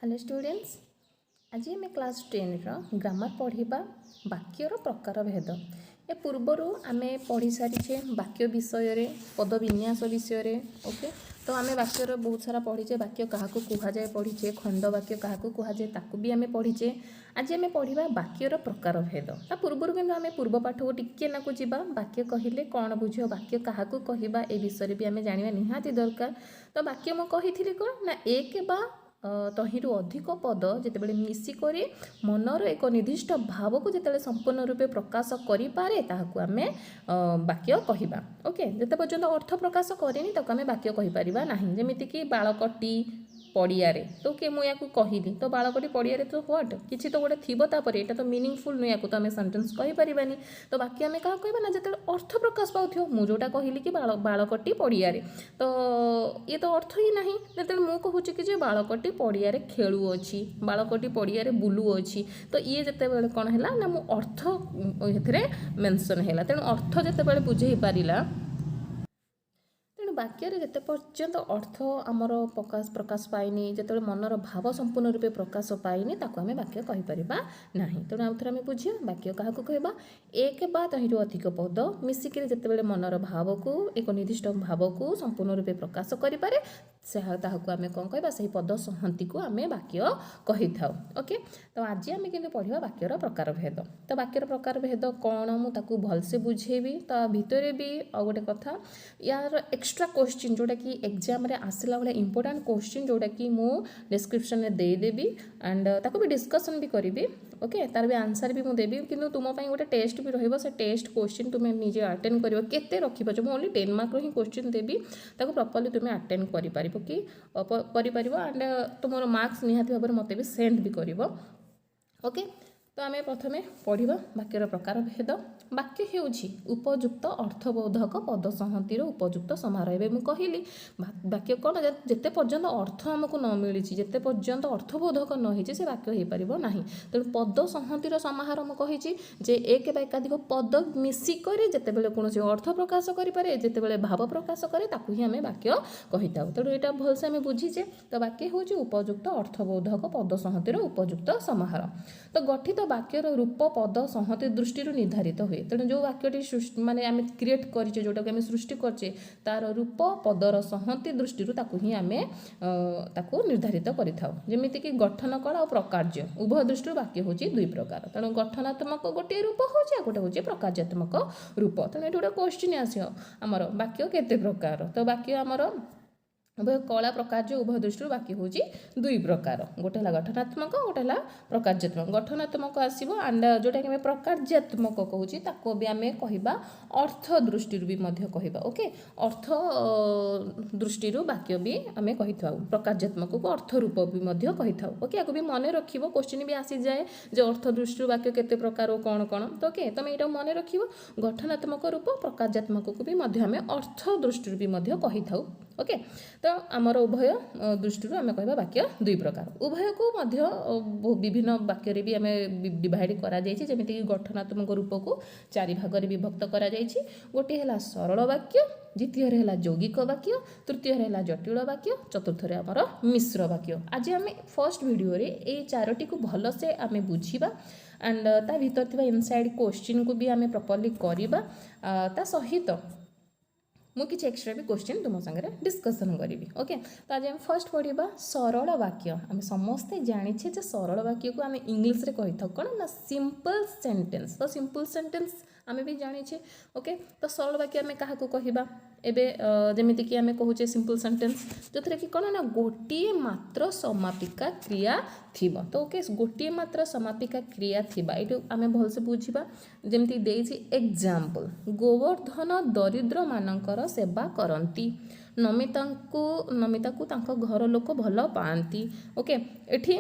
Hello students, आज आम class 10 grammar पढ़ा वाक्यर प्रकार भेद। ए पूर्वर आम पढ़ी सारी वाक्य विषय पद विन्यास विषय। ओके, तो आम वाक्यर बहुत सारा पढ़ीचे। वाक्य क्या कहुए पढ़ीचे, खंड वाक्य क्या कहुए ताकू भी आम पढ़ीचे। आज आम पढ़ा वाक्यर प्रकार भेद। ता पूर्वर कि आम पूर्व पाठ को टिके नाकू जावा। वाक्य कहले कौन बुझ, वाक्य क्या कहवा ए विषय भी आम जाना निहाती दरकार। तो वाक्य मुझे कौन ना एक बा तहिंरु अधिक पद जितेबाला मिसिक मनर एक निर्दिष्ट भाव को जिते संपूर्ण रूपे प्रकाश करें ताकू आम वाक्य कहवा। ओके, जिते पर्यंत अर्थ प्रकाश करेनि ताकू आम वाक्य कहीपर ना। जमीक बालकटी पड़ियारे तो के मुझे कहली तो बालकटी पड़ियारे तो व्हाट किसी तो गोटे थी तापर यहाँ तो मीनिंगफुल नुह या तो आम सेन्टेन्स कहीपरानी। तो बाकी आम क्या कहना ना जो अर्थ प्रकाश पाऊ मु जोटा कहली कि बालकटी पड़ियारे तो ये तो अर्थ ही ना। जो मुझे कहूँ कि बालकटी पड़ियारे खेलुअछि, बालकटी पड़ियारे बुलुअछि, तो ये जिते कौन है ना मु अर्थ ये मेंशन है। तेणु अर्थ जिते बुझे पारा वाक्य जिते पर्यंत अर्थ आमर प्रकाश पाइनि, जो मनर भाव संपूर्ण रूपे प्रकाश पाइनि ताको आम वाक्य कहीपर ना। तेणु आउ थे आम बुझा वाक्य क्या कहवा एक बा तहिंरु अधिक पद मिसिक जिते मनर भाव को एक निर्दिष्ट भाव को संपूर्ण रूपे प्रकाश करें ताकू आम कौन कहवा से पद संहति को आम वाक्य कही था। ओके, तो आज आम कि पढ़ा वाक्यर प्रकार भेद। तो वाक्यर प्रकार भेद कौन मुझे भलसे बुझेबी। तो भितर भी आ गोटे कथा यार एक्स्ट्रा क्वेश्चन जोटा कि एग्जाम रे आसला वाला इंपोर्टेंट क्वेश्चन जोटा कि मु डिस्क्रिप्शन में देदेवी एंड ताको भी डिस्कशन भी करी। ओके, तार भी आंसर भी मुझे देवी कि तुम गोटे टेस्ट भी रही से टेस्ट क्वेश्चन तुम निजे अटेंड कर केते रखिपार मुझे ओनली 10 मार्क ही क्वेश्चन देवी ताको प्रॉपर्ली तुम अटेंड करि कि एंड तुम मार्क्स निहाती भाव मत भी सेंड भी कर। ओके, तो आम प्रथम पढ़ा वाक्यर प्रकार भेद। वाक्य हेउछि उपयुक्त अर्थबोधक पद संहतिर उपयुक्त समारोह। एवं मुझे कहली वाक्य कौन जिते पर्यंत अर्थ आमको न मिली जिते पर्यंत अर्थबोधक न हो से वाक्य हो पार ना। तेणु पद संहतिर समाहार मुझे जे एक एकाधिक पद मिसिक जिते बड़े कौन अर्थ प्रकाश करें जिते भाव प्रकाश करे ताकू ही आम वाक्य कही था। तेणु यहाँ भलसे आम बुझीचे। तो वाक्य हूँ उपयुक्त अर्थबोधक पद संहतिर उपयुक्त समाहार। तो गठित वाक्यर रूप पद संहति दृष्टि निर्धारित हुए। तेणु जो वाक्यटी माने आम क्रिएट करें जोटा कि आम सृष्टि करछे तार रूप पदर संहति दृष्टि ही आम निर्धारित करिमितिक गठन कला और प्रकार्य उभय दृष्टि वाक्य हूँ दुई प्रकार। तेणु गठनात्मक गोटे रूप हूँ गोटे हूँ प्रकार्यात्मक रूप। तेणु ये गोटे क्वेश्चन आसमर वाक्य केते प्रकार। तो वाक्य आमर उभय कला प्रकार्य उभय दृष्टि वाक्य हूँ दुई प्रकार। गोटे है गठनात्मक गोटे है प्रकार्यात्मक। गठनात्मक आसो एंड जोटा कि प्रकार्यात्मक कहूँ भी आम कहवा अर्थ दृष्टि भी कहवा। ओके, अर्थ दृष्टि वाक्य भी आम कही था। प्रकार्यात्मक को अर्थ रूप भी कही था। ओके, या भी मन रख क्वेश्चन भी आसी जाए जो अर्थ दृष्टि वाक्य केते प्रकार कौन कौन। तो ओके, तुम यहाँ मन रख गठनात्मक रूप प्रकार्यात्मक को भी आम अर्थ दृष्टि भी कही था। ओके, तो आमर उभय दृष्टि आम कहवा वाक्य दुई प्रकार। उभय को विभिन्न वाक्य भी आम डिवाइड करमितिक गठनात्मक रूप को 4 भाग में विभक्त कर। गोटे है सरल वाक्य, द्वितीय है यौगिक वाक्य, तृतीय है जटिल वाक्य, चतुर्थ आमर मिश्र वाक्य। आज आम फर्स्ट वीडियो रे ये 4टी को भलसे आम बुझा एंड ता भीतर थिबा इनसाइड क्वेश्चन को भी आम प्रॉपर्ली करवा। ता सहित मुझे किसी एक्स्ट्रा भी क्वेश्चन तुम सागर डिस्कसन करी। ओके, तो आज हम फर्स्ट पढ़ा सरल वाक्य। आम समस्ते जाचे जो सरल वाक्य को आम इंग्लीश रे कही था कौन ना सिंपल सेंटेंस। तो सिंपल सेंटेंस आम भी जाचे। ओके, तो सरल वाक्य आम क्या कहवा एवं जमीक आम कहूचे सिंपल सेंटेंस जो थे कि कौन ना गोटे मात्र समापिका क्रिया थी। तो ओके, गोटे मात्र समापिका क्रिया थी ये आम भलसे बुझा। जमती एग्जाम्पल गोवर्धन दरिद्र मानकर सेवा करती, नमिता को घर लोक भल पाती। ओके, एठी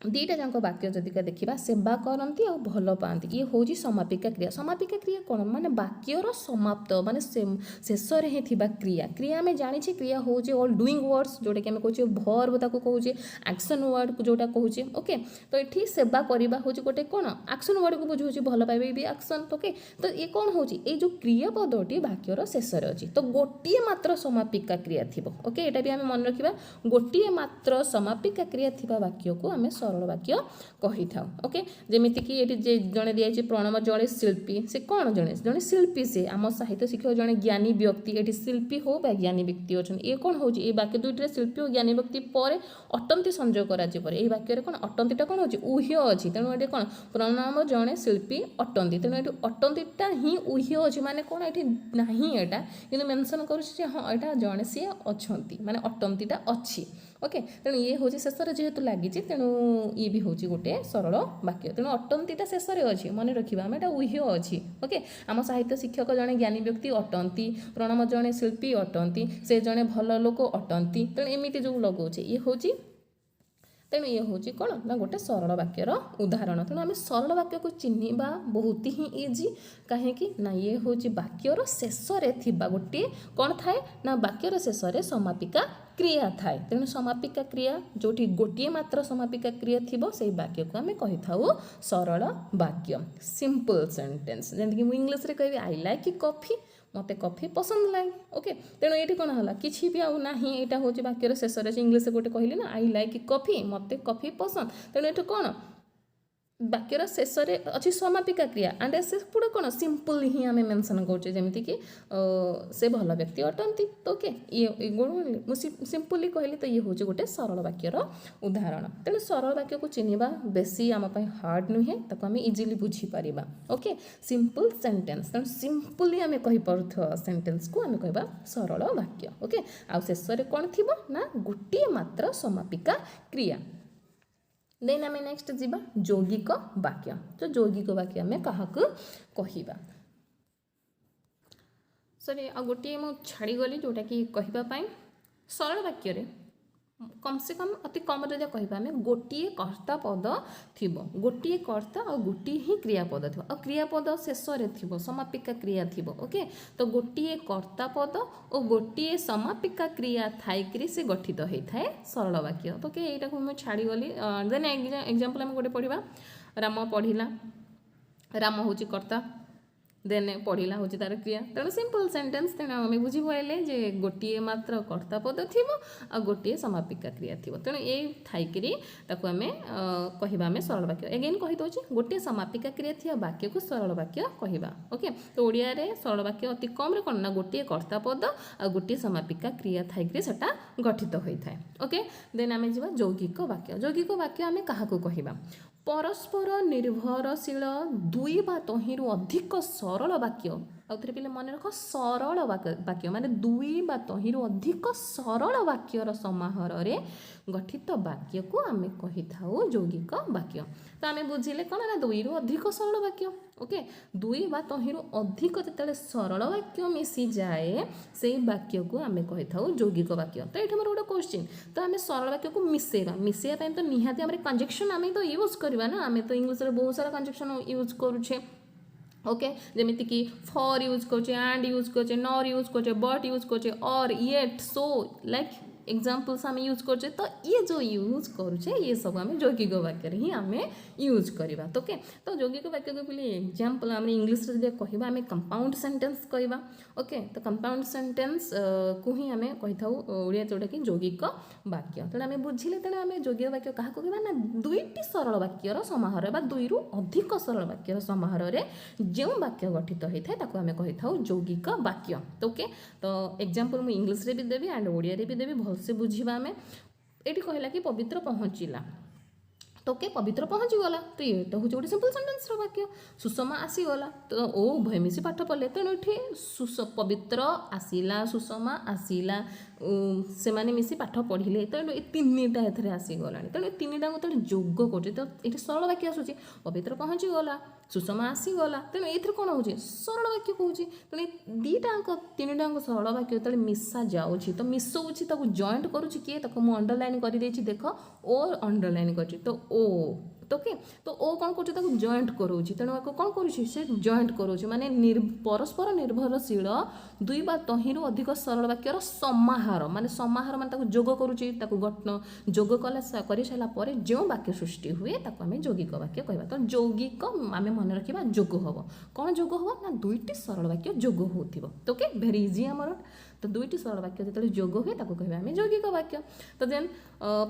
दुईटा जाक वाक्य जदिका देखा सेवा करती और भल पाती ये हूँ समापिका क्रिया। समापिका क्रिया कौन माने वाक्यर समाप्त माने शेष में थिबा क्रिया। क्रिया आम जानी क्रिया हूँ ऑल डुईंग वर्ड्स जोटा कि कहे भर्ब ताको कहूँ एक्शन वर्ड जोटा कहूँ ओके। तो ये सेवा करवा हूँ गोटे कौन एक्शन वर्ड को बुझे भल पाइबा भी एक्शन ओके। तो ये कौन हूँ ये जो क्रियापदटी वाक्यर शेष में अच्छी तो गोटे मात्र समापिका क्रिया थी ओके। यहाँ भी आम मन रखा गोटे मात्र समापिका क्रिया थी वाक्य को आम सरल वाक्य कही था ओके। जमीती कि ये जड़े दिखाई प्रणव जड़े शिल्पी से कौन जड़े जड़े शिल्पी से आम साहित्य शिक्षक जड़े ज्ञानी व्यक्ति ये शिल्पी हो बा ज्ञानी व्यक्ति अच्छा ये कौन हो वाक्य दुईटे शिल्पी और ज्ञानी व्यक्ति पर अटंती संयोग कर वाक्य कौन अटंतीटा कौन हो ऊह्य अच्छी तेणु ये कौन प्रणव जड़े शिल्पी अटंती तेणु ये अटंतीटा ही ऊह्य अच्छी माने कौन ये ना यहाँ कि मेनसन कर हाँ यहाँ जड़े सी अच्छा माने अटंतीटा अच्छी ओके। तेणु ये हूँ शेष जेहेतु लगी तेणु ये भी हूँ गोटे सरल वाक्य तेणु अटंतीटा शेष में अच्छी मन रखा आम यहाँ ऊह्य अच्छी ओके। आम साहित्य शिक्षक जड़े ज्ञानी व्यक्ति अटंती प्रणव जड़े शिल्पी अटंती से जड़े भल लोक अटंती तेणु एमती जो लगौचे ये हूँ तेणु ये हूँ कौन ना गोटे सरल वाक्यर उदाहरण। तेणु आम सरल वाक्य को चिन्हवा बहुत ही इजी कहीं ना ये हूँ वाक्यर शेष में गोटे कौन थाए ना वाक्यर शेष में समापिका क्रिया थाए। तेणु समापिका क्रिया जो गोटे मात्र समापिका क्रिया थी से वाक्य को आम कही था सरल वाक्य सिंपल सेंटेंस। जमीक मुझे इंग्लीश में कहि आई लाइक कॉफी मत कॉफी पसंद लगे ओके। तेणु ये कौन है कि भी आना यहाँ हूँ वाक्यर शेष में इंग्लीश गोटे कहली ना आई लाइक कॉफी मत कॉफी पसंद तेणु ये कौन वाक्यर शेष में अच्छी समापिका क्रिया एंड से पूरा कौन सिंपल ही आम मेनसन करें जमीती कि से भल व्यक्ति अटंती तो ओके ये मुझे सिंपली कहली तो ये हूँ गोटे सरल वाक्यर उदाहरण। तेणु सरल वाक्य को चिन्हवा बेसी आम हार्ड नुहे ताको आम इजिली बुझीपर ओके। सिंपल सेंटेंस तेणु सिंपली आम कहीपर सेंटेंस को आम कह सरल वाक्य ओके। आ शेष में कौन थी ना गोटे मात्र समापिका क्रिया। देन आम नेक्स्ट जीवा यौगिक वाक्य। तो यौगिक वाक्य आम क्या कहवा सॉरी आ गोटे मु छाड़ी गली जोटा कि कहवाई सरल वाक्य कम से कम अति कम जब कह गोटे कर्ता पद थी गोटे कर्ता और गोटे ही क्रियापद थी और क्रियापद शेष में थी समापिका क्रिया थी ओके। तो गोटे कर्ता पद और गोटे समापिका क्रिया थी से गठित होता है सरल वाक्य। तो ओके यहाँ मुझे छाड़ी गली देन एग्जांपल आम गोटे पढ़ा राम पढ़ला राम हूँ कर्ता देन पढ़ला हूँ तार क्रिया। तेणु सिंपल सेंटेंस तेणु आम बुझीपारे जे गोटे मात्र कर्ता पद थी आ गोटे समापिका क्रिया थी तेणु ये थी आम कहवा सरल वाक्य एगेन कहीदे गोटे समापिका क्रिया थी वाक्य को सरल वाक्य कहवा ओके। तो ओडिया रे सरल वाक्य अति कम कौन ना गोटे कर्ता पद आ गोटे समापिका क्रिया थी सेटा गठित होता है ओके। देन आम जा यौगिक वाक्य। यौगिक वाक्य आम क्या कहवा परस्पर निर्भरशील दुई बा तहिंरु अधिक सरल वाक्य आउ थे पे मन रख सरल वाक्य माने दुई बा तहिंरु अधिक सरल वाक्यर समाहार रे गठित वाक्य को आम कही था यौगिक वाक्य। तो आम बुझिले कौन ना दुई रु अधिक सरल वाक्य ओके। दुई बा तहिंरु अधिक जिते सरल वाक्य मिसी जाए से वाक्य को आम कही था यौगिक वाक्य। तो ये मोर गोटे क्वेश्चन तो आम सरल वाक्य को मिसेवा तो निहाती आम कंजक्शन आम तो यूज करवा ना आम तो इंग्लीश में बहुत सारा कंजक्शन यूज करुचे ओके। जमीती कि फॉर यूज करुचे एंड यूज करुचे नॉर यूज करुचे बट यूज करुचे और येट सो लाइक एग्जाम्पल्स आम यूज करुचे। तो ये जो यूज करुचे ये सब आम यौगिक वाक्य ही आम यूज करवा तो ओके। तो यौगिक वाक्य को बोले एग्जाम्पल आम इंग्लीश जब कहवा आम कंपाउंड सेंटेंस कहवा ओके। तो कंपाउंड सेंटेंस को ही आम कही था ओडिया जोटा कि यौगिक वाक्य। तेणु आम बुझिले तेणु आम यौगिक वाक्य क्या कहवा ना दुईटी सरल वाक्यर समाहार बा दुई रु अधिक सरल वाक्यर समाहार रे जो वाक्य गठित होता है ताको आम कही था यौगिक वाक्य तो ओके। तो एग्जाम्पल मुझे इंग्लीश भी देवी एंड ओडिया भी देवी भलसे बुझा आम ये कहला कि पवित्र पहुँचला तो के पवित्र पहुँचीगला तो ये तो हूँ गोटे सिंपल सेंटेंस वाक्य। सुषमा आसीगला तो ओ उभय मिसी पाठ पढ़ले तेणु ये पवित्र आसला सुषमा आसला ସେମାନେ ମିଶି ପାଠ ପଢ଼ିଲେ। ତେଣୁ ଏ ତିନିଟା ଏଥିରେ ଆସିଗଲାଣି। ତେଣୁ ଏ ତିନିଟାକୁ ଯେତେବେଳେ ଯୋଗ କରୁଛି ତ ଏଠି ସରଳ ବାକ୍ୟ ଆସୁଛି। ପବିତ୍ର ପହଞ୍ଚିଗଲା, ସୁଷମା ଆସିଗଲା, ତେଣୁ ଏଇଥିରେ କ'ଣ ହେଉଛି ସରଳ ବାକ୍ୟ କହୁଛି। ତେଣୁ ଏ ଦୁଇଟାଙ୍କ ତିନିଟାଙ୍କ ସରଳ ବାକ୍ୟ ଯେତେବେଳେ ମିଶା ଯାଉଛି ତ ମିଶଉଛି, ତାକୁ ଜଏଣ୍ଟ କରୁଛି କିଏ, ତାକୁ ମୁଁ ଅଣ୍ଡରଲାଇନ୍ କରିଦେଇଛି ଦେଖ, ଓ ଅଣ୍ଡରଲାଇନ୍ କରିଛି ତ ଓ ଓକେ। ତ ଓ କ'ଣ କରୁଛି, ତାକୁ ଜଏଣ୍ଟ କରାଉଛି। ତେଣୁ ଆକୁ କ'ଣ କରୁଛି, ସେ ଜଏଣ୍ଟ କରାଉଛି, ମାନେ ପରସ୍ପର ନିର୍ଭରଶୀଳ ଦୁଇ ବା ତହିଁରୁ ଅଧିକ ସରଳ ବାକ୍ୟର ସମାହାର, ମାନେ ତାକୁ ଯୋଗ କରୁଛି। ତାକୁ ଯୋଗ କରିସାରିଲା ପରେ ଯେଉଁ ବାକ୍ୟ ସୃଷ୍ଟି ହୁଏ ତାକୁ ଆମେ ଯୌଗିକ ବାକ୍ୟ କହିବା। ତ ଯୌଗିକ ଆମେ ମନେ ରଖିବା ଯୋଗ ହେବ। କ'ଣ ଯୋଗ ହେବ ନା ଦୁଇଟି ସରଳ ବାକ୍ୟ ଯୋଗ ହେଉଥିବ। ଓକେ, ଭେରି ଇଜି ଆମର। ତ ଦୁଇଟି ସରଳ ବାକ୍ୟ ଯେତେବେଳେ ଯୋଗ ହୁଏ ତାକୁ କହିବା ଆମେ ଯୌଗିକ ବାକ୍ୟ। ତ ଦେନ୍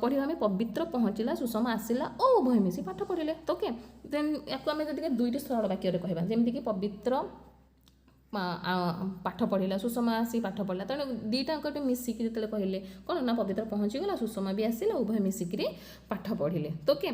ପଢ଼ିବା ଆମେ ପବିତ୍ର ପହଞ୍ଚିଲା, ସୁଷମା ଆସିଲା ଓ ଉଭୟ ମିଶି ପାଠ ପଢ଼ିଲେ। ଓକେ, ଦେନ୍ ୟାକୁ ଆମେ ଯଦି ଦୁଇଟି ସରଳ ବାକ୍ୟରେ କହିବା, ଯେମିତିକି ପବିତ୍ର ପାଠ ପଢ଼ିଲା, ସୁଷମା ଆସି ପାଠ ପଢ଼ିଲା। ତେଣୁ ଦୁଇଟାଙ୍କଠି ମିଶିକି ଯେତେବେଳେ କହିଲେ କ'ଣ ନା ପବିତ୍ର ପହଞ୍ଚିଗଲା, ସୁଷମା ବି ଆସିଲା, ଉଭୟ ମିଶିକିରି ପାଠ ପଢ଼ିଲେ। ଓକେ,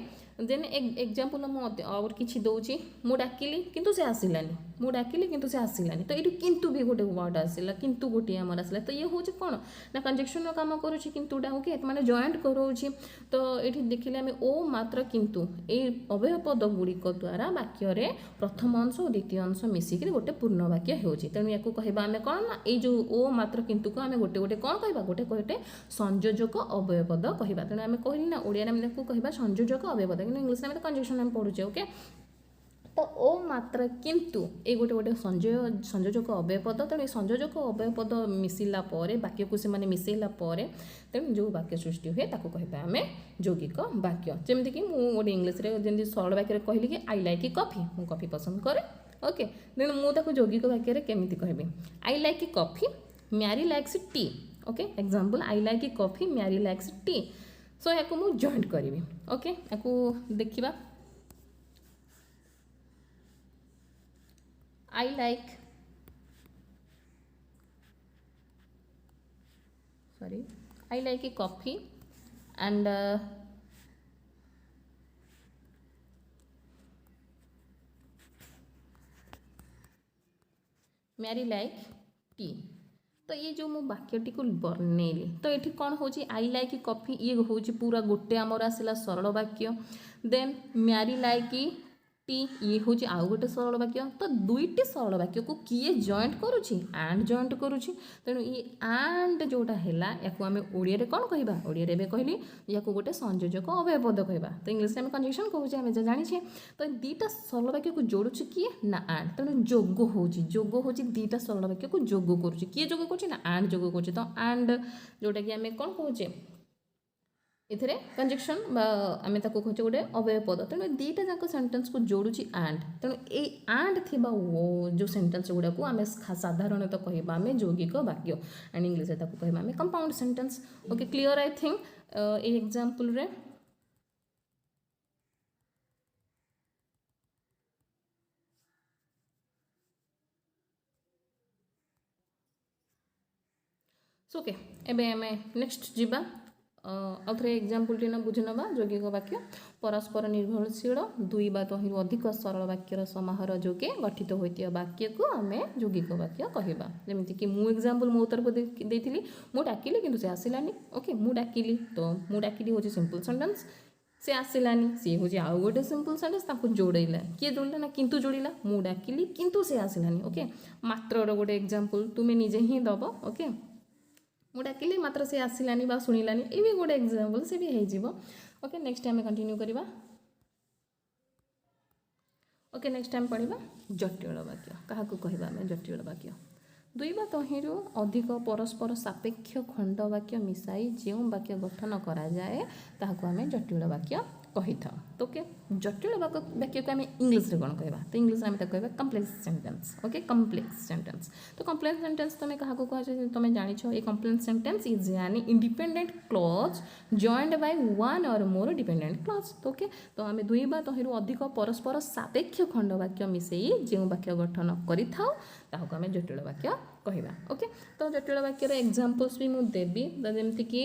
ଦେନ୍ ଏକ୍ଜାମ୍ପଲ୍ ମୁଁ ଆଉ କିଛି ଦେଉଛି। ମୁଁ ଡାକିଲି କିନ୍ତୁ ସେ ଆସିଲାନି, ମୁଁ ଡାକିଲି କିନ୍ତୁ ସେ ଆସିଲାନି। ତ ଏଇଠୁ କିନ୍ତୁ ବି ଗୋଟେ ୱାର୍ଡ଼ ଆସିଲା, କିନ୍ତୁ ଗୋଟିଏ ଆମର ଆସିଲା। ତ ଇଏ ହେଉଛି କ'ଣ ନା କଞ୍ଜକ୍ସନ୍ର କାମ କରୁଛି କିନ୍ତୁଟା, ଓକେ, ମାନେ ଜଏଣ୍ଟ କରାଉଛି। ତ ଏଇଠି ଦେଖିଲେ ଆମେ ଓ ମାତ୍ର କିନ୍ତୁ ଏଇ ଅବୟବ ପଦ ଗୁଡ଼ିକ ଦ୍ୱାରା ବାକ୍ୟରେ ପ୍ରଥମ ଅଂଶ ଓ ଦ୍ୱିତୀୟ ଅଂଶ ମିଶିକିରି ଗୋଟେ ପୂର୍ଣ୍ଣ ବାକ୍ୟ ହେଉଛି। ତେଣୁ ୟାକୁ କହିବା ଆମେ କ'ଣ ନା ଏଇ ଯେଉଁ ଓ ମାତ୍ର କିନ୍ତୁକୁ ଆମେ ଗୋଟେ କ'ଣ କହିବା, ଗୋଟେ ସଂଯୋଜକ ଅବୟବ ପଦ କହିବା। ତେଣୁ ଆମେ କହିଲି ନା ଓଡ଼ିଆରେ ଆମେ ତାକୁ କହିବା ସଂଯୋଜକ ଅବୟବ ପଦ, କିନ୍ତୁ ଇଂଲିଶରେ ଆମେ କଞ୍ଜକ୍ସନ୍ ଆମେ ପଢ଼ୁଛେ। ଓକେ, ତ ଓ ମାତ୍ର କିନ୍ତୁ ଏଇ ଗୋଟେ ସଂଯୋଜକ ଅବୟବ ପଦ। ତେଣୁ ଏ ସଂଯୋଜକ ଅବୟବ ପଦ ମିଶିଲା ପରେ ବାକ୍ୟକୁ ସେମାନେ ମିଶାଇଲା ପରେ ତେଣୁ ଯେଉଁ ବାକ୍ୟ ସୃଷ୍ଟି ହୁଏ ତାକୁ କହିବା ଆମେ ଯୌଗିକ ବାକ୍ୟ। ଯେମିତିକି ମୁଁ ଗୋଟେ ଇଂଲିଶରେ ଯେମିତି ସରଳ ବାକ୍ୟରେ କହିଲି କି ଆଇ ଲାଇକ୍ କଫି, ମୁଁ କଫି ପସନ୍ଦ କରେ। ଓକେ, ତେଣୁ ମୁଁ ତାକୁ ଯୌଗିକ ବାକ୍ୟରେ କେମିତି କହିବି, I like coffee, Mary likes tea. Okay, example I like coffee, Mary likes tea. So ୟାକୁ ମୁଁ ଜଏଣ୍ଟ କରିବି। ଓକେ, ୟାକୁ ଦେଖିବା। I like a coffee and Mary like tea। तो ये जो मु वाक्यटी को बनेली तो ये कौन हो आई लाइक कॉफी, ये हूँ पूरा गोटे आमर आसला सरल वाक्य। देन म्यारी लाइक टी, ये हूँ आउ गोटे सरल वाक्य। तो दुईटी सरल वाक्य को किए जॉइंट करुच्ची, एंड जॉइंट करुच्ची। तेणु ये एंड जोटा है या आम ओडिया रे कौन कहबा, ओडिया रे कहली या गोटे संयोजक अव्यय पद कहबा। तो इंग्लिश में कंजक्शन कहूँ आम जानी। तो दीटा सरल वाक्य को जोड़ुची किए ना एंड। तेणु जोग हो दीटा सरल वाक्य को जोग करुच्ची, किए जोग कर एंड जोग कर। तो एंड जोटा कि आम कौन कहे इथे कंजक्शन आम कहूँ गोटे अव्यय पद। तेणु दीटा जाक सेंटेंस को जोड़ुची एंड। तेणु ये एंड थी जो सेंटेंस गुड़ा को आम साधारणतः कहवा आम यौगिक वाक्य, एंड इंग्लिश कहवा आम compound sentence. Okay, clear I think A example रे। ओके, एबे आम नेक्स्ट जीवा आउ थे एग्जांपल टी ना बुझी नवा। यौगिक वाक्य परस्पर निर्भरशील दुई बा तहिंरु अधिक सरल वाक्यर समाहार जोगे गठित होइतिया वाक्य को आम यौगिक वाक्य कहबा। जेमिति कि मु एग्जांपल मो तरफ देइथिली, मु डाकिली किंतु से आसिलानी। ओके, मु डाकिली तो मु डाकिली होची सिंपल सेंटेंस, से आसिलानी सी होची आउ गोटे सिंपल सेंटेंस, ताको जोड़ैला। किए जोड़ला ना किंतु जोड़िला, मु डाकिली किंतु से आसिलानी। ओके, मात्र गोटे एग्जांपल तुमे निजे ही दबो। ओके, मु डाकिली मात्र से आसिलानी बा सुनिलानी, ये भी गोटे एग्जांपल से भी हो। ओके, नेक्स्ट टाइम कंटिन्यू करवा। ओके, नेक्स्ट टाइम पढ़ा जटिल वाक्य। क्या कहवा आम जटिल वाक्य, दुई बा तहिंरु अधिक परस्पर सापेक्ष खंड वाक्य मिसाई जो वाक्य गठन करा जाए ताहाको आम जटिल वाक्य कही था। तो ओके, जटिल वाक्य को आम इंग्लिश रे कौन कहवा, तो इंग्लिश आम कहवा complex sentence. Okay, complex sentence. तो कम्प्लेक्स सेंटेंस तुम क्या कह तुम जान, ये complex sentence is an independent clause joined by one और मोर डिपेंडेंट क्लॉज। तो ओके, तो आम दुई बा तहिंरु अधिक परस्पर सापेक्ष खंड वाक्य मिसई जो वाक्य गठन करि थाउ ताहाको आम जटिल वाक्य कहवा। ओके, तो जटिल वाक्यर एग्जांपल्स भी मुझे देवी। जमती कि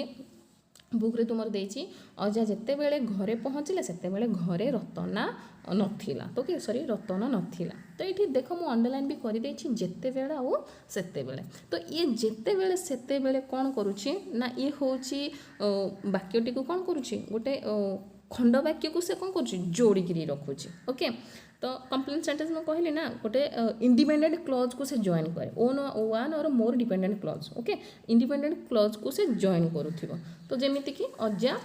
बुक रे तुमर देछि अजा जेते बेले घरे पहुँचले सेते बेले घरे रतना नथिला। तो कि सॉरी रतन नथिला। तो ये देख मु अंडरलाइन भी कर देछि जेतेबेले आउ सेतेबेले। तो ये जेतेबेले सेतेबेले कौन करुछि ना ये होछि वाक्यटी को कौन करुछि गोटे खंड वाक्य को से कौन करुछि जोड़िकी रखुछि। ओके तो कंप्लेंट सेंटेंस में कहली ना गोटे इंडिपेंडेंट क्लॉज को से जॉइन करे ओन वन और मोर dependent clause. Okay independent clause को से जॉइन करुथिबो। तो जेमिति कि अजा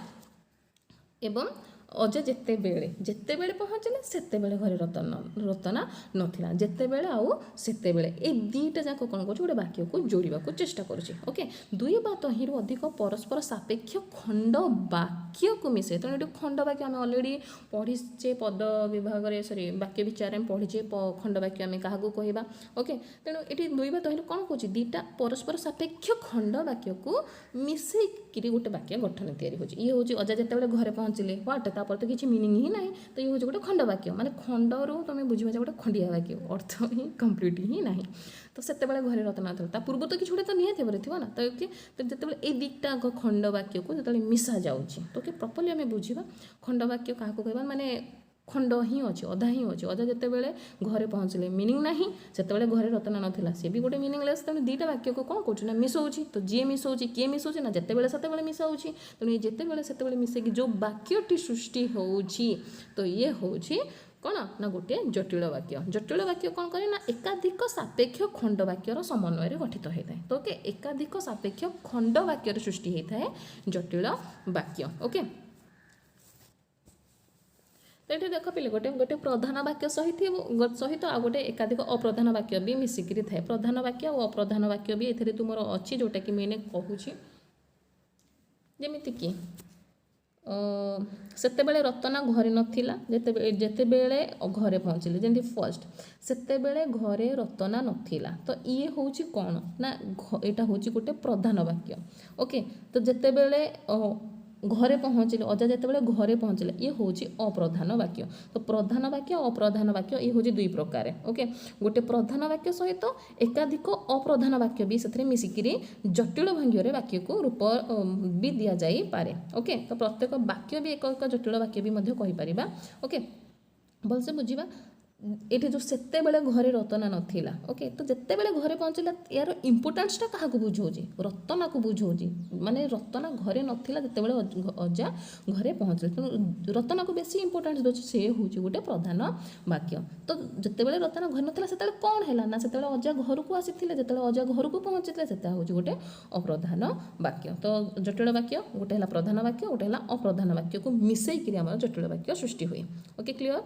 एवं अजा जेतेबेले पहुँचले सेतेबेले घरे रतना नथिला जेतेबेले आउ सेतेबेले ए दुईटा जाक कौन कर गोटे वाक्य को जोड़वा को चेष्टा करुचे। ओके दुई बा तहिंरु अधिक परस्पर सापेक्ष खंड वाक्य को मिसे तेणु ये खंड वाक्य आम अलरेडी पढ़ीचे पद विभाग सॉरी वाक्य विचार में पढ़ीचे खंड वाक्य आम क्या कहवा। ओके तेणु ये दुई बा तहिंरु कौन कौच दुईटा परस्पर सापेक्ष खंड वाक्य को मिसेकरी गोटे वाक्य गठन या हूँ अजा जितेबाला घरे पहुँचले व्हाट तापर तो किसी मीनिंग ही ना। तो ये हूँ गोटे खंड वाक्य माने खंडरू तुम बुझा गोटे खंडिया वाक्य अर्थ ही कंप्लीट ही ना। तो से घरे रत्ना था पूर्व तो किसी गोटे तो निहत भाव थी ना। तो जिते ये दुईटा खंड वाक्य को जो मिसा जाऊँगी तो प्रॉपर्ली आम बुझा खंड वाक्य क्या कहवा माने खंड ही अच्छे अधा ही अच्छे अधा जितेबाला घरे पहुँचले मीनिंग ना से घरे रत्ना नाला सी भी गोटे मीनिंगलेस। तेणु दुईटा वाक्य को कौन कौन मिसाऊँ तो जी मिसाऊँ किए मिसाऊँ ना जितेबाला से मिसाऊँ। तेणु ये जितेबाला से मिसेक जो वाक्यटी सृष्टि होउछि तो ये हूँ कौन ना गोटे जटिल वाक्य कौन करे ना एकाधिक सापेक्ष खंड वाक्यर समन्वय गठित होता है। तो ओके एकाधिक सापेक्ष खंड वाक्यर सृष्टि होता है जटिल वाक्य। ओके तो ये देख पे गोटे गोटे प्रधान वाक्य सहित आ गोटे एकाधिक अप्रधान वाक्य भी मिसिकी थाए। प्रधान वाक्य और अप्रधान वाक्य भी ये तुमर अच्छी जोटा कि मैंने कहूँ जमीती कि सेतेबेले रत्ना घरे नथिला जेतेबेले घरे पहुँचले जमी फर्स्ट सेतेबेले घरे रत्ना नथिला। तो ये हूँ कौन ना यहाँ हूँ गोटे प्रधान वाक्य। ओके तो जेतेबेले घरे पहुँचले अजा जितेबाला घरे पहुँचले ये हूँ अप्रधान वाक्य। तो प्रधान वाक्य अप्रधान वाक्य ये हूँ दुई प्रकार। ओके गोटे प्रधान वाक्य सहित एकाधिक अप्रधान वाक्य भी से मिसिकी जटिल भंगी वाक्य को रूप भी दि जापे। ओके तो प्रत्येक वाक्य भी एक एक जटिल वाक्य भी कहीपर। ओके भलसे बुझा ये जो सेतेबेले घरे रत्ना नथिला। ओके तो जितेबाला घरे पहुँचला यार इम्पोर्टान्सटा क्या बुझाऊँगी रत्ना को बुझाऊँगी माने रत्ना घरे नथिला जितेबाला अजा घरे पहुँचले तेणु रत्ना को बेसी इम्पोर्टान्स दूसरी से हूँ गोटे प्रधान वाक्य। तो जितेबाला रत्ना घर नाला से कौन है ना से अजा घर को आसी जो अजा घर को पहुँचते से हूँ गोटे अप्रधान वाक्य। तो जटिल वाक्य गोटे है प्रधान वाक्य गोटे है अप्रधान वाक्य को मिसेक जटिल वाक्य सृष्टि हुए। ओके क्लियर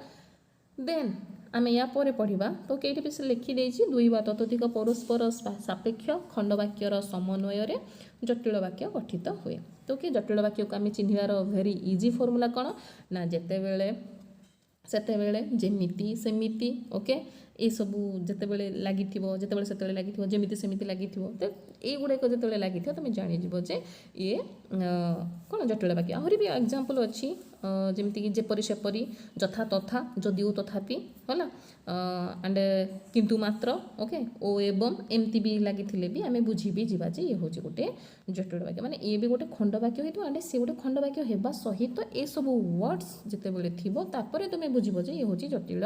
देन आम या पढ़ा। तो कई भी लिखिदे दुई बा ततोधिक परस्पर सापेक्ष खंड वाक्यर समन्वय जटिल वाक्य गठित हुए। तो कि जटिल वाक्य को आम चिन्हार भेरी इजी फॉर्मूला कौन ना जितेबेले सेतेबेले जेमिति सेमिति। ओके ये सबू जितेबेले लगी जितेबेले से लगी जेमिति सेमिति लगी। तो ये गुड़ाक जो लगी तुम जानीज जे ये कौन जटिल वाक्य। आहरी भी एग्जांपल अच्छी जमीक जेपरी सेपरी जथा तथा जदिओ तथापि है एंड किंतु मात्र। ओके ओ एवं एमती भी लगी भी आम बुझी भी जा ये हूँ गोटे जटिल वाक्य माने ये भी गोटे खंड वाक्य हो एंड सी गोटे खंड वाक्य होगा सहित ये सब वर्ड्स जितेबले थोड़े तुम बुझब जे ये हूँ जटिल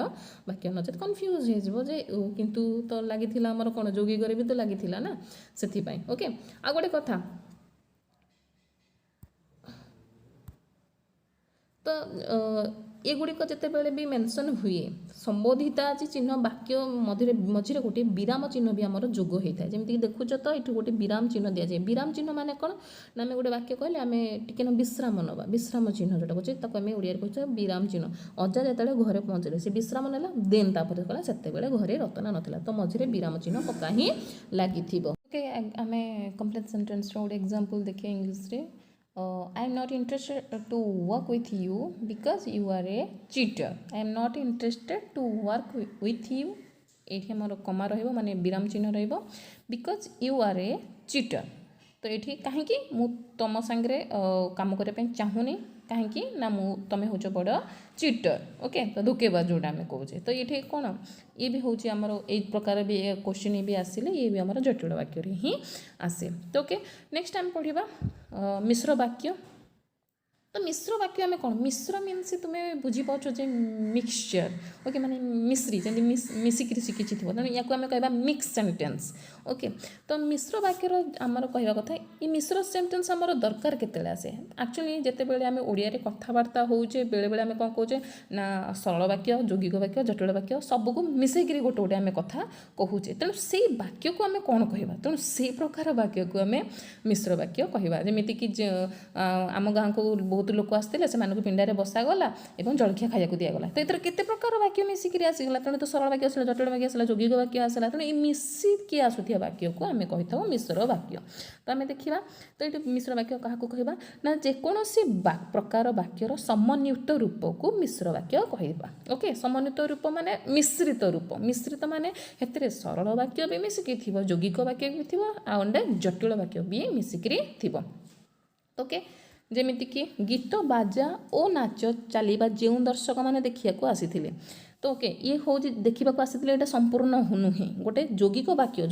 वाक्य नचेत कन्फ्यूज हो जे किंतु तो लगी आमर कौन जोगी घरे भी तो लगी ना से। ओके आ गोटे कथा तो ये गुड़िक जितेबाला भी मेंशन हुए संबोधिता आज चिन्ह वाक्य मझे गोटे विराम चिन्ह भी आमर जोग होता है। जमीक देखुच तो ये गोटे विराम चिन्ह दि जाए। विराम चिन्ह माने कौन ना आम गोटे वाक्य कहले आम टिके विश्राम नवा विश्राम चिन्ह जोटा कहे आम ओडिया कहे विराम चिन्ह। अजा जिते घरे पहुँचले से विश्राम नेला देन तापर कला से घरे रत्ना नाला तो मझे विराम चिन्ह पक्का ही लगी। ओके आम कंप्लीट सेंटेंस गोटे एग्जांपल देखिए इंग्लिश रे I am not interested to work with you because you are a cheater. I am not interested to work with you ये मोर कमा रहिबो माने विराम चिन्ह रहिबो because you are a cheater। तो ये कहीं मु तुम सांगे काम करने चाहूनी कहीं ना तुम हूँ बड़ चिटर। ओके तो धोकेबाज जोटा आम कहे। तो ये कौन ये भी हूँ आमर एक प्रकार भी क्वेश्चन भी आसिले ये भी आम जटिल वाक्य ही आसे। तो ओके नेक्स्ट आम पढ़ा मिश्र वाक्य। तो मिश्र वाक्य आम कौन मिश्र मीन्स तुम्हें बुझीपाच जे मिक्सचर ओके माने मिश्री जमी मिसिक शिखी थो तेणु या आम कह मिक्स सेंटेंस ओके तो मिश्र वाक्यर आमर कहवा कथा ये मिश्र सेंटेंस आमर दरकार केते आसे एक्चुअली जिते बड़े आम ओडिया कथबार्ता होचे बेले बेले आम कौन कहे ना सरल वाक्य यौगिक वाक्य जटिल वाक्य सबको मिसेक गोटे गोटे आम कथा कहूचे तेणु से वाक्य को आम कौन कहवा तेणु से प्रकार वाक्य को आम मिश्र वाक्य कहवा जमीक आम गाँव को बहुत लोक आसते से पिंडारे बसागला और जलखिया खाया दिगला तो ये केते प्रकार वाक्य मिसिक आसीगला तेणु तो सरल वाक्य आसला जटिल वाक्य आसला यौगिक वाक्य आसला तेणु ये मिसिकी आसुथिया वाक्य को आम कही था मिश्र वाक्य तो आम देखा तो ये मिश्र वाक्य क्या कहवा ना जेकोसी प्रकार वाक्यर समन्वित रूप को मिश्र वाक्य कहवा ओके समन्वित रूप माने मिश्रित रूप मिश्रित माने हेतरे सरल वाक्य भी मिसिकी थी यौगिक वाक्य भी थी आंडे जटिल वाक्य भी मिसिकी थी ओके जेमितिक गीत बाजा और नाच चलवा जो दर्शक मैंने देखा आसी तो ओके ये हूँ देखा आसी ये संपूर्ण नुहे गोटे यौगिक वाक्य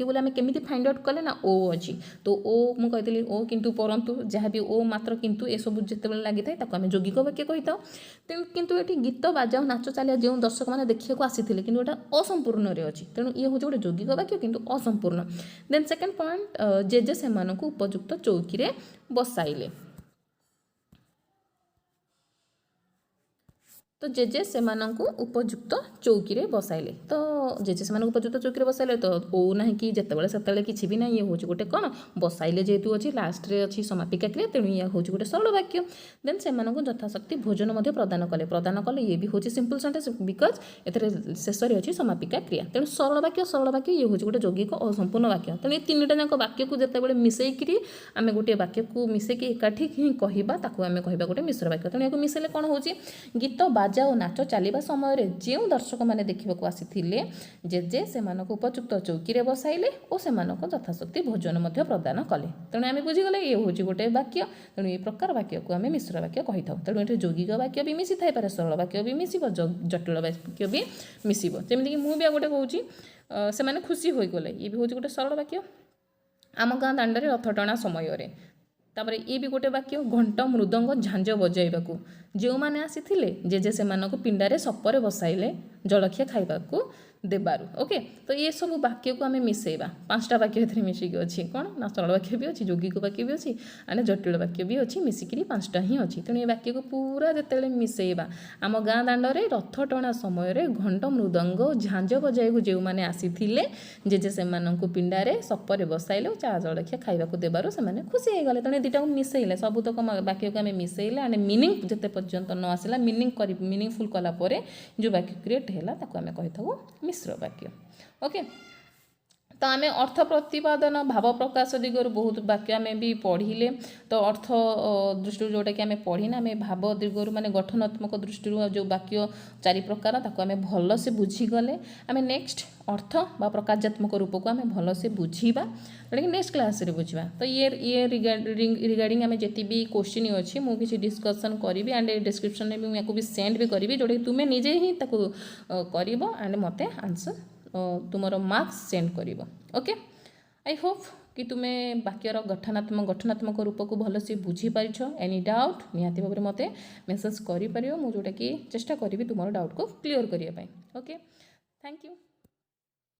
बोले आम केमी फाइंड आउट कले ना ओ अच्छी तो ओ मुझे ओ किंतु परंतु जहाँ भी ओ मात्र किंतु ये सब जिते लगी था आम यौगिक वाक्य कही था किंतु ये गीत बाजा नाच चलिया जो दर्शक मैंने देखा आसी कि असंपूर्ण अच्छी तेणु ये हूँ गोटे यौगिक वाक्य किंतु असंपूर्ण देन सेकेंड पॉइंट जेजे से उपयुक्त चौकी बसाइले तो जेजे से उपयुक्त चौकी बसाइले तो जेजे से उपयुक्त चौकी बसाइले तो ओ ना कि जितेबाला से किसी भी ना ये हूँ गोटे कौन बसाइले जेहेतु अच्छी लास्ट रे अच्छी समापिका क्रिया तेणु ये हूँ गोटे सरल वाक्य देन से यथाशक्ति भोजन प्रदान कले ये भी हूँ सिंपल सेंटेंस बिकज ए शेष में अच्छी समापिका क्रिया तेणु सरल वाक्य ये हूँ गोटे यौगिक असंपूर्ण वाक्य तेणु ये तीन टाक वाक्य को जिते मिसेकरी आम गोटे वाक्य को मिसेक एकाठी ही कहवा आम कह गोटे मिश्र वाक्य तेणु या मिसेले कौन हो गीत बाजा और नाच चलवा समय जो दर्शक मैंने देखा आसी जेजे से उपयुक्त चौकी बसाइले और से यथाशक्ति भोजन प्रदान कले तेणु आम बुझीगले ये हूँ गोटे वाक्य तेणु ये प्रकार वाक्य को आम मिश्र वाक्य कही था तेणु ये यौगिक वाक्य भी मिसी थाईपे सरल वाक्य भी मिस जटिल वाक्य भी मिसब जमीक मुझे गोटे कहूँ से खुशी होगले ये भी हूँ गोटे सरल वाक्य आम गाँ दांडे रथ टणा समय तापर ये भी गोटे वाक्य घंट मृदंग झांझ बजाइबा जो मैंने आसी जेजे से पिंडारे सपर बसाइले जलखिया खाइबा देबारु ओके तो ये सब वाक्य को आम मिसेबा पांचटा वाक्य ए मिसिक अच्छी कौन ना सरल वाक्य भी अच्छी यौगिक वाक्य भी अच्छी आने जटिल वाक्य भी अच्छी मिसिकी पांचटा ही अच्छी तेणु ये वाक्य को पूरा जिते मिसेबा आम गाँ दांडे रथ टणा समय घंट मृदंग झांझ बजाइबू जो मैंने आसी जेजे से पिंडारे सपर बसाइले चा जलखिया खाइबा देबारु से खुशी हो गले तेणु दुटा को मिसेले सबुतक वाक्य को आम मिसेले आने मीनिंग जिते पर्यंत न आसला मीनिंगफुल कलापर जो वाक्य क्रिएट है आम कही था मिश्र वाक्य ओके तो आम अर्थ प्रतिपादन भाव प्रकाश दिगरु बहुत वाक्य आम भी पढ़िले तो अर्थ दृष्टि जोटा कि आम पढ़ीना आम भाव दिगरु माने गठनात्मक दृष्टि जो वाक्य चारि प्रकार ताको आम भल से बुझीगले आम नेक्स्ट अर्थ बा प्रकारात्मक रूप को आम भल से बुझीबा जोटा कि नेक्स्ट क्लास रे बुझीबा तो ये रिगार्डिंग आम जिते भी क्वेश्चन अच्छी मुझे किसी डिस्कसन करी एंड डिस्क्रिप्शन में भी भी सेंड भी करी जोटा कि तुम्हें निजे ही ताको करिवो एंड मते आंसर तुमर मार्क्स सेंड कर ओके आई होप कि तुम्हें वाक्यर गठनात्मक रूप को भल से बुझीपार एनी डाउट निहाती भाव में मत मेसेज कर जोटा कि चेष्टा करी तुम डाउट को क्लीयर करने ओके थैंक यू।